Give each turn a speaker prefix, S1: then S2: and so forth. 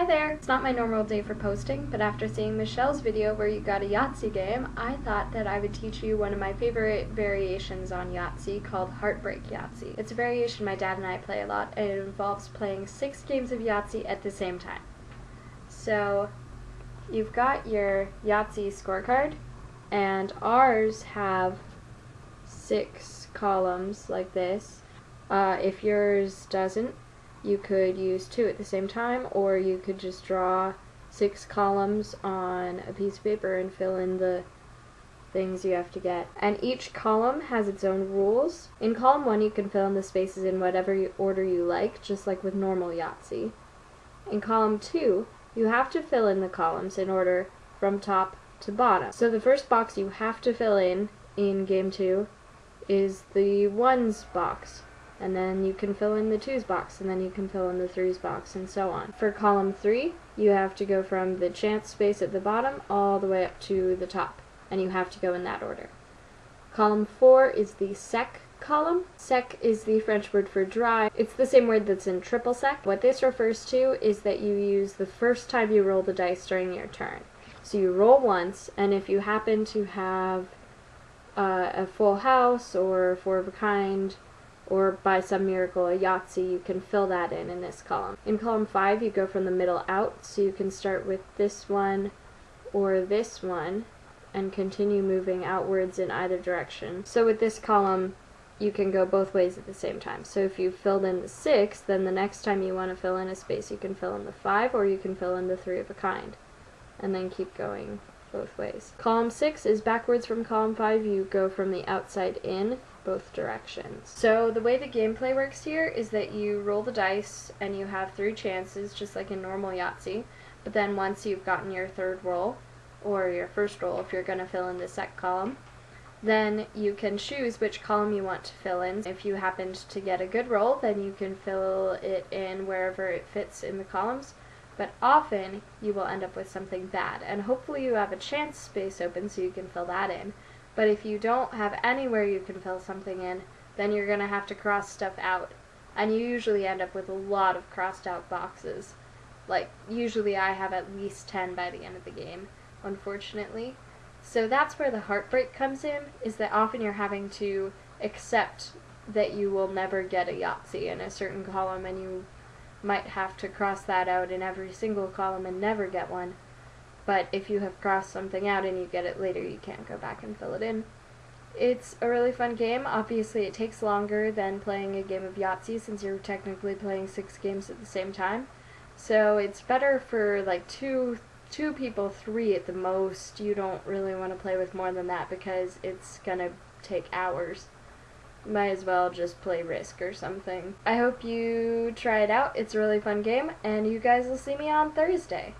S1: Hi there! It's not my normal day for posting, but after seeing Michelle's video where you got a Yahtzee game, I thought that I would teach you one of my favorite variations on Yahtzee called Heartbreak Yahtzee. It's a variation my dad and I play a lot, and it involves playing 6 games of Yahtzee at the same time. So, you've got your Yahtzee scorecard, and ours have 6 columns like this. If yours doesn't, you could use 2 at the same time, or you could just draw 6 columns on a piece of paper and fill in the things you have to get. And each column has its own rules. In column 1 you can fill in the spaces in whatever order you like, just like with normal Yahtzee. In column 2, you have to fill in the columns in order from top to bottom. So the first box you have to fill in game 2 is the 1s box. And then you can fill in the 2s box, and then you can fill in the 3s box, and so on. For column 3, you have to go from the chance space at the bottom all the way up to the top, and you have to go in that order. Column 4 is the sec column. Sec is the French word for dry. It's the same word that's in triple sec. What this refers to is that you use the first time you roll the dice during your turn. So you roll once, and if you happen to have a full house or a 4 of a kind, or by some miracle a Yahtzee, you can fill that in this column. In column 5 you go from the middle out, so you can start with this one or this one and continue moving outwards in either direction. So with this column you can go both ways at the same time. So if you filled in the 6, then the next time you want to fill in a space you can fill in the 5, or you can fill in the 3 of a kind, and then keep going both ways. Column 6 is backwards from column 5. You go from the outside in both directions. So the way the gameplay works here is that you roll the dice and you have 3 chances, just like in normal Yahtzee, but then once you've gotten your 3rd roll, or your 1st roll if you're going to fill in the sec column, then you can choose which column you want to fill in. If you happened to get a good roll, then you can fill it in wherever it fits in the columns, but often you will end up with something bad, and hopefully you have a chance space open so you can fill that in. But if you don't have anywhere you can fill something in, then you're going to have to cross stuff out. And you usually end up with a lot of crossed out boxes. Like, usually I have at least 10 by the end of the game, unfortunately. So that's where the heartbreak comes in, is that often you're having to accept that you will never get a Yahtzee in a certain column, and you might have to cross that out in every single column and never get one. But if you have crossed something out and you get it later, you can't go back and fill it in. It's a really fun game. Obviously it takes longer than playing a game of Yahtzee, since you're technically playing 6 games at the same time. So it's better for like two people, 3 at the most. You don't really want to play with more than that because it's gonna take hours. Might as well just play Risk or something. I hope you try it out. It's a really fun game, and you guys will see me on Thursday.